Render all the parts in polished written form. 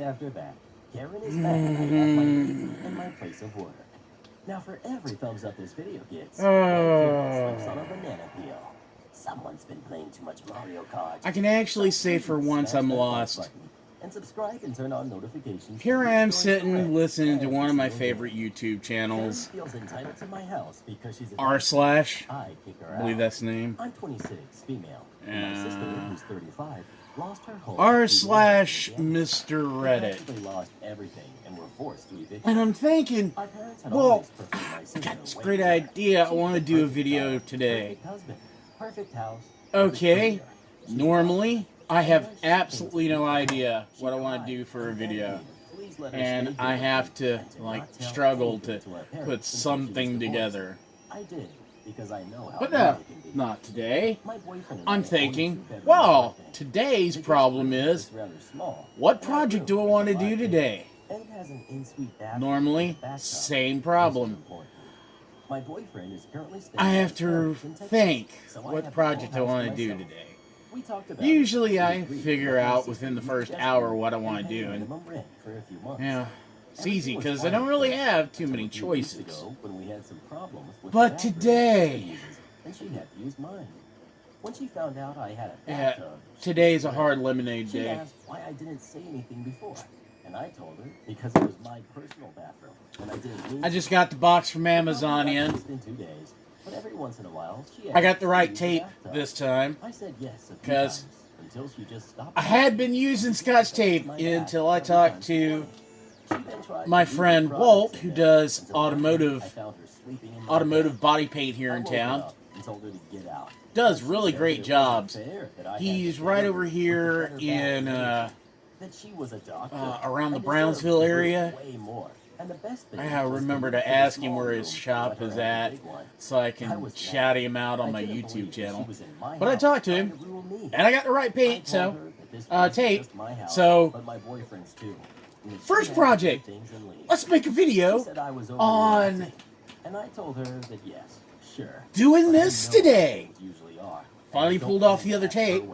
after that, Karen is mad I have my baby in my place of work. Now, for every thumbs up this video gets, Karen slips on a banana peel. Someone's been playing too much Mario Kart. I can actually say for once I'm lost. And subscribe and turn on notifications. Here I am sitting listening to one of my favorite YouTube channels. R slash. I believe that's the name. I'm 26, female. My sister, who's 35, lost her home. R slash Mr. Reddit. Lost everything and were forced to evict. And I'm thinking, well, I got this great idea. I want to do a video today. Perfect house. Okay, normally I have absolutely no idea what I want to do for a video, and I have to like struggle to put something together. I did because I know how. But no, not today. I'm thinking, well, today's problem is, what project do I want to do today? Normally, same problem. My boyfriend is currently I have to think what project I want to do today. Usually I figure out within the first hour what I want to do, and yeah, it's easy because I don't really have too many choices. But today, when she found out I had a yeah, today's a hard lemonade she day. asked why I didn't say anything before. And I told her because it was my personal bathroom. And I didn't I just got the box from Amazon in. In 2 days. But every once in a while, she I got the right tape this time. I said yes because until she just stopped. I had been using Scotch tape until I talked to my friend Walt, who does automotive body paint here in town. Does really great jobs. He's right over here in around the Brownsville area. I gotta remember to ask him where his shop is at so I can shout him out on my YouTube channel. But I talked to him, and I got the right paint, so tape. So first project, let's make a video on doing this today. Finally pulled off the other tape,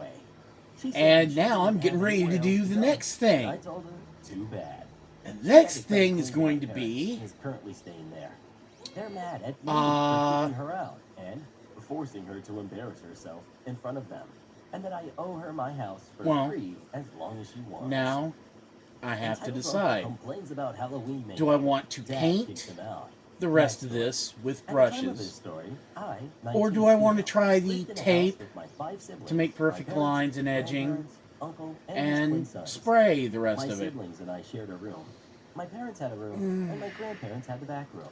and now I'm getting ready to do the next thing. The next thing is going to be they're mad at me for kicking her out and forcing her to embarrass herself in front of them, and that I owe her my house for free as long as she wants. Now I have to decide. Do I want to paint the rest of this with brushes, or do I want to try the tape to make perfect lines and edging and spray the rest of it? My parents had a room, and my grandparents had the back room.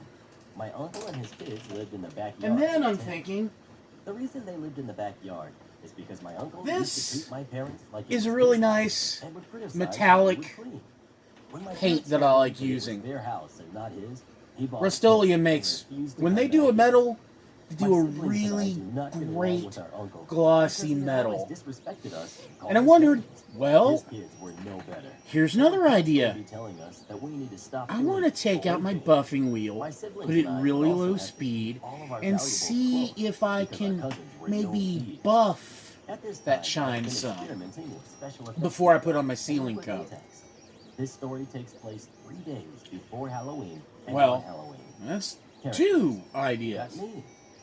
My uncle and his kids lived in the backyard. And then I'm thinking, the reason they lived in the backyard is because my uncle used to treat my parents like is a really nice metallic paint that I like using. Their house and not his. Rust-Oleum makes, when they do a metal, they do a really great glossy metal. And I wondered, well, here's another idea. I want to take out my buffing wheel, put it really low speed, and see if I can maybe buff that shine some before I put on my ceiling coat. This story takes place 3 days before Halloween. Well, that's 2 ideas.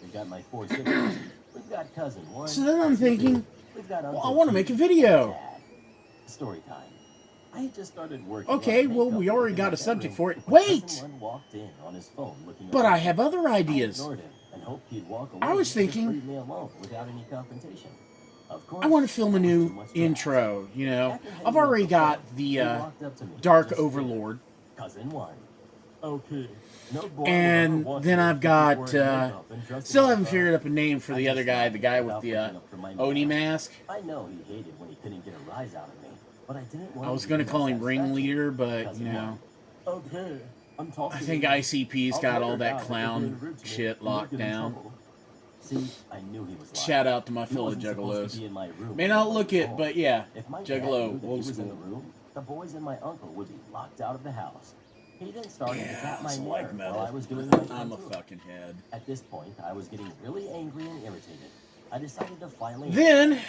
We've got my 4 siblings. We've got cousin 1. So then I'm thinking, well, I want to make a video. Story time. I had just started working. Okay, well, we already got a subject for it. Wait! But I have other ideas. I was thinking, I want to film a new intro, you know. I've already got the Dark Overlord. Cousin 1. Okay. And then I've got, still haven't figured up a name for the other guy, the guy with the Oni mask. I know he hated when he couldn't get a rise out of me, but I didn't want I was going to call him Ringleader, but, you know, okay. I think ICP's got all that clown shit locked down. See, I knew he was Shout out to my fellow Juggalos. May not look it, but yeah, Juggalo, old school. The boys and my uncle would be locked out of the house. He then started to tap my mirror while I was doing my I'm a fucking head. At this point, I was getting really angry and irritated. I decided to finally... Then,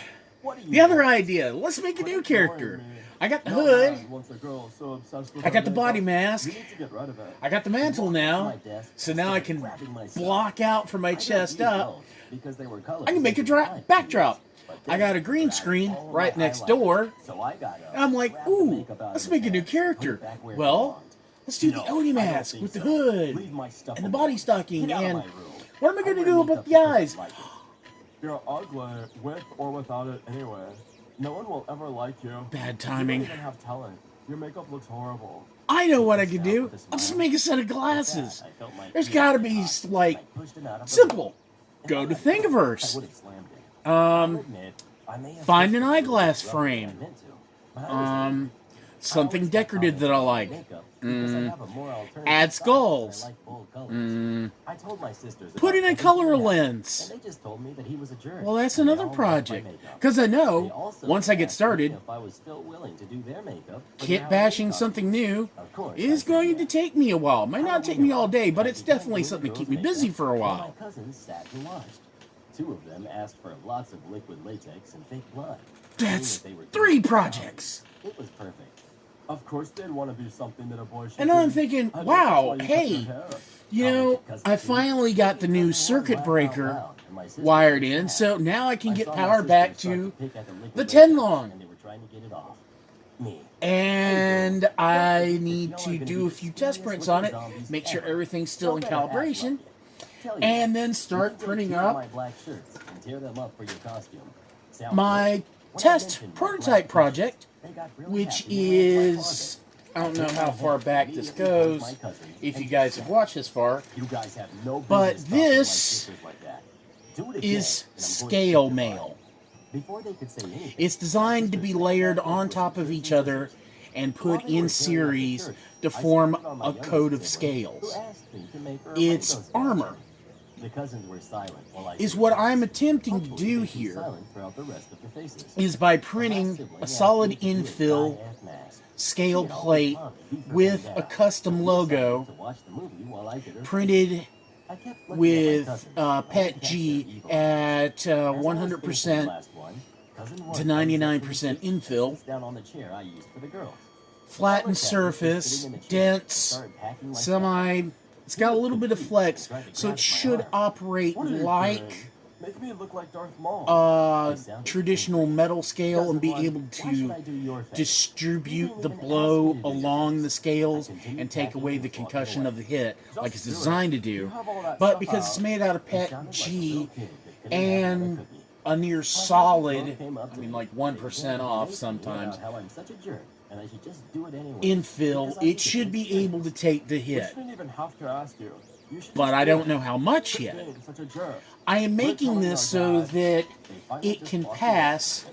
the other idea. Let's make a new character. I got the hood. Once a girl is so obsessed with I got the her body makeup, mask. you need to get rid of it. I got the mantle Walked to now. my desk, So now I can grabbing myself. block out from my I got chest these up. both because they were colors I can make a that you find backdrop. but I got a this green grabbed screen all right my next highlighters. door. So I got up, And I'm like, grabbed the ooh, makeup out let's of make his a new hand, put character. it back where it Well, belonged. let's do the No, Oni I don't mask think with the so. hood Leave my stuff and the alone. body stocking. Get out of And my room. what am I going to wear do makeup about the because I eyes? like it. You're ugly, with or without it anyway. No one will ever like you. Bad You timing. don't even have talent. Your makeup looks horrible. I know what I could do. I'll just make a set of glasses. There's got to be, like, simple. Go to Thingiverse. Find an eyeglass frame. Something decorative that I like. Add skulls. Put in a color lens. Well, that's another project. Because I know, once I get started, kit bashing something new is going to take me a while. Might not take me all day, but it's definitely something to keep me busy for a while. My cousins sat and watched. Two of them asked for lots of liquid latex and fake blood. That's 3 projects. It was perfect. Of course they'd want to do something that a boy should And do. I'm thinking, wow, hey, you know, I finally got the new circuit breaker wired in, so now I can get power back to the 10 long. And they were trying to get it off. Me. And I need to do a few test prints on it, make sure everything's still in calibration, and then start printing up my black shirts and tear them up for your costume. Sounds my good? When I test mentioned my prototype black project, they got really which happy when I read my is, I don't know how far back this goes, if you guys have watched this far, You guys have no but business talking to my this sisters like that. Do it again, is and I'm going to scale kick your mail. butt. Before they could say anything, It's designed to be layered on top of each other and put in series to form a coat of scales. It's armor, the cousins were silent while I is said what yes. I'm attempting to Hopefully do they'd be here, silent throughout the rest of the faces. is by My printing sibling a asked solid me to do a infill die-half mask. scale She'd always plate come and beat her with dad a up. custom She logo decided to watch the movie while I did her printed I kept looking at my with cousins. PET Catch their G evil at As I was 100% finishing the last one, cousin Warren to comes up 99% to me and infill, sits down on the chair I used for the girls. flattened I looked at her, surface, sitting in the chair, and dense, started packing my stuff. semi, it's got a little bit of flex, so it should operate What are you like doing? Make me look like Darth Maul. traditional metal scale and be able to distribute the blow along the scales and take away the concussion of the hit like it's designed to do. But because it's made out of PET G and a near solid, I mean like 1% off sometimes, How I'm such a jerk, and I should just do it anyway. infill, it should be able to take the I hit. shouldn't even have to ask you. You should But just I do don't it. know how much Quit yet. being such a jerk. I am making this so that it can pass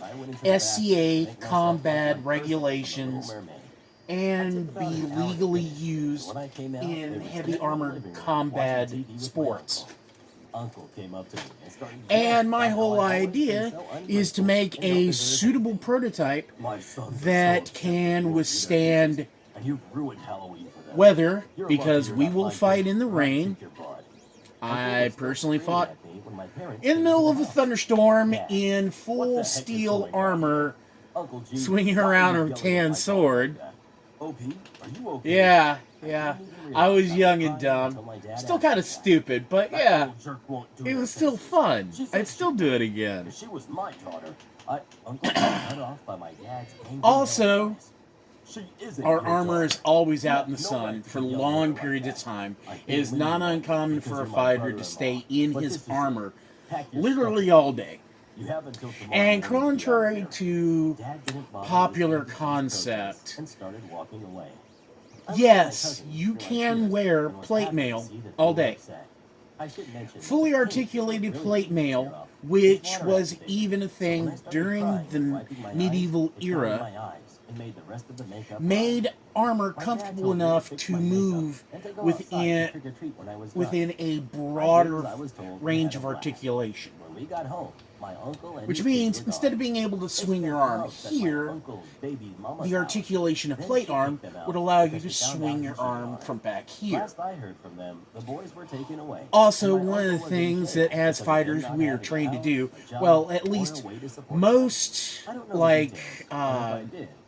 SCA combat regulations and be legally used in heavy armored combat sports. Uncle came up to me and started And my gasping whole how I've always been idea so is to ungrateful make and a undeserving. suitable prototype My sons are that so can upset. withstand And you've ruined Halloween for them. weather, You're because lucky we you're not will like fight them. in the I'll rain. kick your butt. I personally fought Screaming at me when my parents in the came middle to of the a house. thunderstorm Yeah. in What the full heck is steel going on? armor, Uncle G, swinging why are around you a yelling at tan my sword. dog like that? OP, are you okay? Yeah, I yeah. didn't even I was realize young and crying dumb. until my dad Still asked kind me of that. stupid, but That yeah, little jerk won't do it their was still faces. fun. She said I'd still do it again. If she was my daughter, Uncle got cut off by my dad's angry Also, yelling voice. She isn't our your armor daughter. is always out in the You have no sun right to for be yelling at her long like periods of that. time. I It hate is when not you do that uncommon because for a you're my fighter to brother-in-law. stay in But his this is armor Pack your literally stuff. all day. You have until tomorrow And morning to be out contrary there. to Dad didn't bother popular listening to these concept, protests and started walking away. I looked at my yes, cousins you through my can tears wear and was plate happy to mail see that all they were day. upset. I should mention that Fully the paint articulated really plate didn't mail, tear up. which It's water was activated. even a So when I thing started during crying the and wiping my eyes, medieval it covered era, my eyes and made the rest of the makeup made dry. armor My dad comfortable told me enough fix to my makeup move and to go outside within to trick-or-treat when I was done. within a I did broader as I was told and range had of a blast. articulation. When we got home, my uncle and Which his means kids were instead gone. of being able to They swing spent your arm months at my here, uncle's baby mama's the house. articulation of Then plate she arm kicked them out would allow you because to she found swing out your who cheated arm on her. from back here. Last I heard from them, the boys were taken away. Also, And my one of uncle the was in things jail that as because he did fighters not we have are a trained to house, do, a job, well, at or a least way to support most, them. I don't know the like, details, and if I did,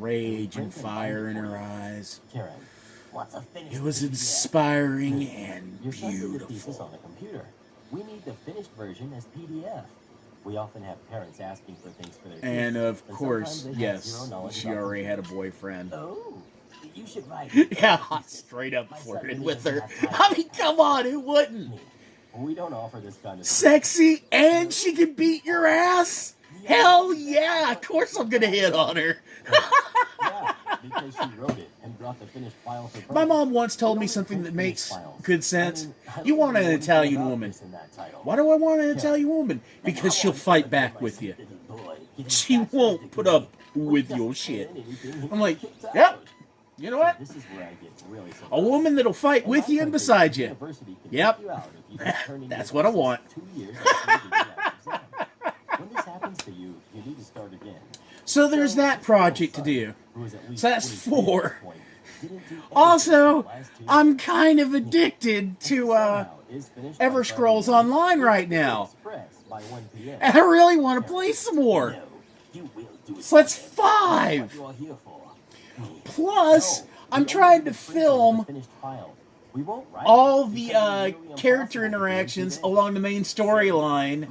rage and fire in her eyes. Karen, what's a finished It was PDF? inspiring and Your son did the thesis beautiful. on the computer. We need the finished version as PDF. We often have parents asking for things for their kids. And of but course, sometimes they have yes, zero knowledge she about already the had a kids. boyfriend. Oh, you should write. Yeah, straight up flirted with her. I mean, come on, who wouldn't? We don't offer this kind of Sexy and she can beat your ass? Hell yeah, of course I'm gonna hit on her. Yeah, because she wrote it and brought the finished file for My mom once told me something that makes good sense. You want an Italian woman. Why do I want an Italian woman? Because she'll fight back with you. She won't put up with your shit. I'm like, yep. You know what? A woman that'll fight with you and beside you. Yep. That's what I want. When this happens to you, you need to start again. So there's that project to do. So that's 4. Also, I'm kind of addicted to Everscrolls Online right now. And I really want to play some more. So that's 5. Plus, I'm trying to film all the character interactions along the main storyline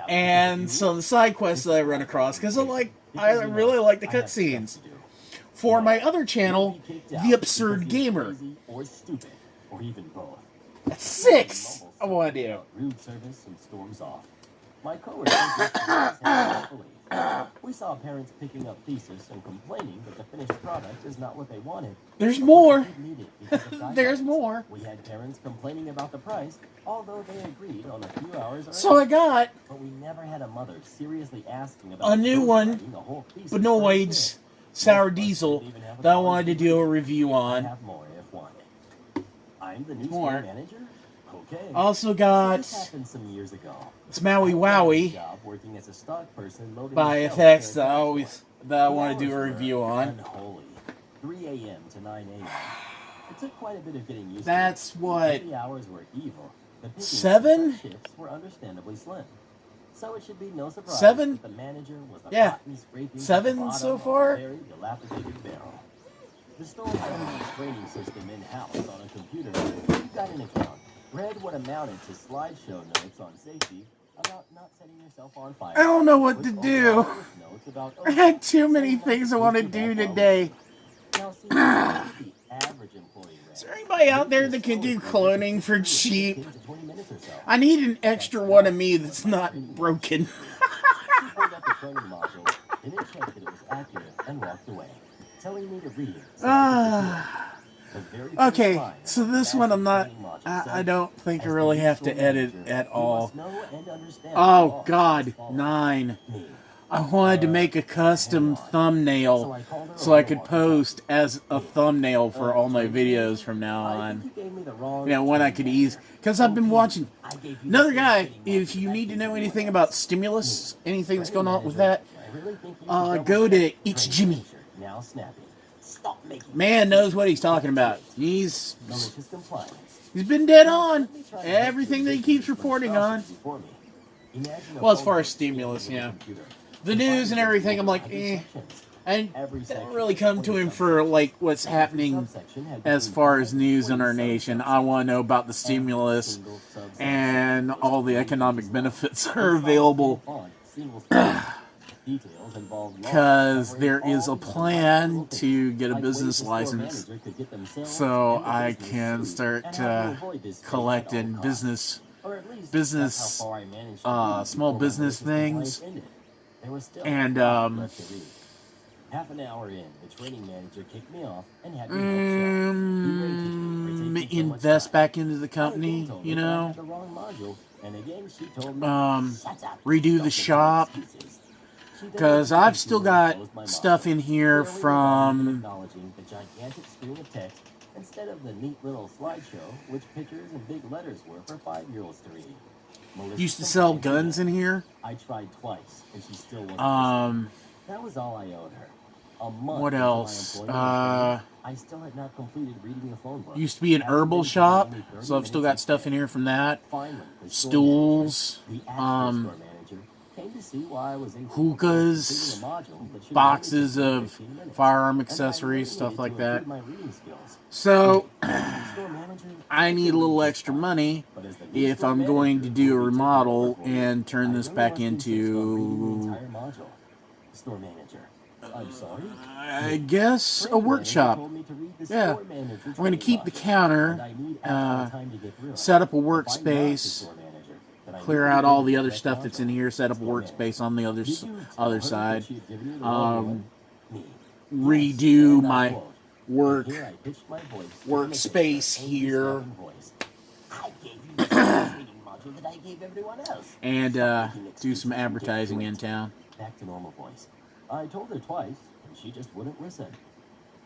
and some of the side quests that I run across, because I really like the cutscenes. For my other channel, The Absurd Gamer. That's 6 I want to do. Rude service and storms off. My coworkers we saw parents picking up thesis and complaining that the finished product is not what they wanted. There's more. There's more. We had parents complaining about the price, although they agreed on a few hours. So I got but we never had a mother seriously asking about a new one, Benoit's Sour Diesel, that I wanted to do a review on. I'm the new store manager. Okay. Also got it's Maui Wowie by FX that I want to do a review on. 3 a.m. to 9 a.m. It took quite a bit of getting used That's to. what? The hours were evil. The 7? Shifts were understandably slim. So it should be no surprise 7? that the manager was the Yeah. 7 so far? Very dilapidated barrel. The store had a training system in-house on a computer. You got an account. Read what amounted to slideshow notes on safety about not setting yourself on fire. I don't know what to do. I had too many things I want to do today. Now, see, the average employee is there anybody out there that can do cloning for cheap? I need an extra one of me that's not broken. She pulled up the cloning module, didn't check that it was accurate, and walked away, telling me to read it. Okay, so this one I don't think I really have to edit at all. Oh God, 9. I wanted to make a custom thumbnail so I could post as a thumbnail for all my videos from now on. You know, one I could ease, because I've been watching another guy. If you need to know anything about stimulus, anything that's going on with that, go to It's Jimmy. Man knows what he's talking about. He's been dead on everything that he keeps reporting on. Well, as far as stimulus, yeah. The news and everything, I'm like, eh. I don't really come to him for, like, what's happening as far as news in our nation. I want to know about the stimulus and all the economic benefits that are available. Because there is a plan to get a business license so I can start collecting small business things. And half an hour in, the training manager kicked me off and had me invest back into the company, you know. Redo the shop. Because I've still got stuff in here from instead of the neat little slideshow, which pictures and big letters were for 5-year-olds to read. Used to sell guns in here. I tried twice, and she still wasn't. That was all I owed her. A month. What else? I still had not completed reading the phone book. Used to be an herbal shop, so I've still got stuff in here from that. Stools, hookahs, boxes of firearm accessories, stuff like that. So, I need a little extra money, if I'm going to do a remodel and turn this back into, store manager. I'm sorry. I guess, a workshop. Yeah, I'm going to keep the counter, set up a workspace, clear out all the other stuff that's in here, set up a workspace on the other side, redo my workspace here, and do some advertising in town. Back to normal voice. I told her twice, and she just wouldn't listen.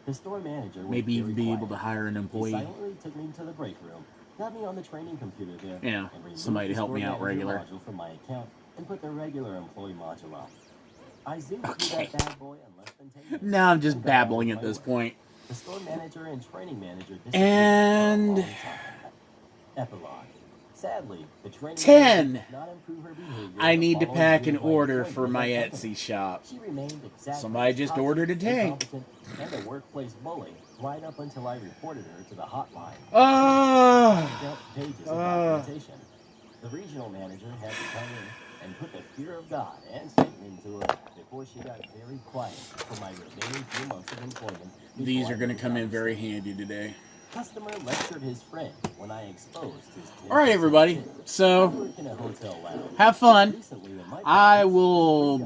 The store manager maybe even be able to hire an employee. He silently took me to the break room, got me on the training computer there, yeah, somebody to help me out regular. Module from my account and put the regular employee module up. I zoomed through that bad boy in less than 10 minutes. Now I'm just babbling at this point. The store manager and training manager and epilogue. Sadly, the training 10. did not improve her behavior. I need to pack an order for my Etsy shop. She remained exactly somebody just ordered a tank. And a workplace bully right up until I reported her to the hotline. Pages of documentation. The regional manager had to come in and put the fear of God and Satan into her before she got very quiet for my remaining few months of employment. These are going to come in very handy today. Customer lectured his friend when I exposed his. All right, everybody. So, have fun. I will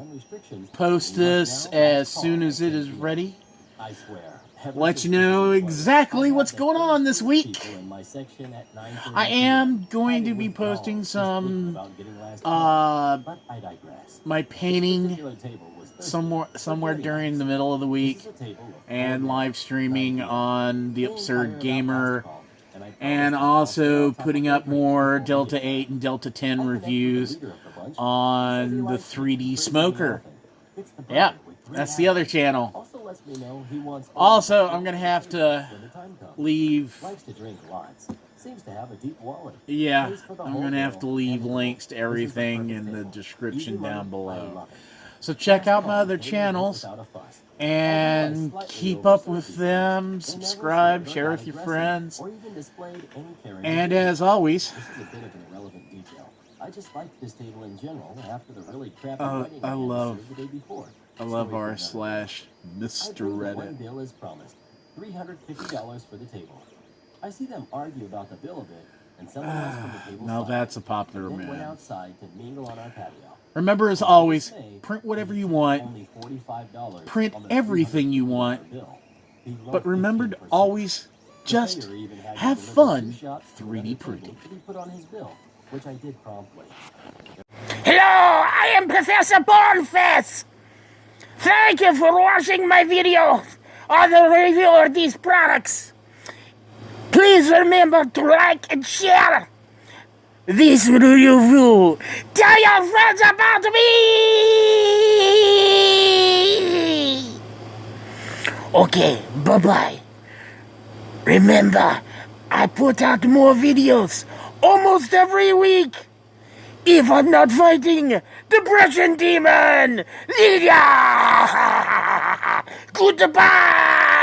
post this as soon as it is ready. I swear. Let you know exactly what's going on this week. I am going to be posting some my painting somewhere during the middle of the week, and live streaming on the Absurd Gamer, and also putting up more Delta 8 and Delta 10 reviews on the 3D Smoker. Yeah, that's the other channel. Also, I'm gonna have to leave. Yeah, I'm gonna have to leave links to everything in the description down below. So check out my other channels and keep up with them. Subscribe, share with your friends, and as always, I just liked this table in general after the really crappy I love the day before. r/Mr. Reddit. One bill is promised. $350 for the table. I see them argue about the bill a bit, and someone else from the table. Now that's a popular went man. outside to mingle on our patio. Remember, as always, print whatever you want. Only $45 Print everything you want. But remember to always just have fun 3D printing. Which I did promptly. Hello, I am Professor Bonefest. Thank you for watching my video on the review of these products. Please remember to like and share this review. Tell your friends about me. Okay, bye-bye. Remember, I put out more videos almost every week. If I'm not fighting Depression Demon. Goodbye.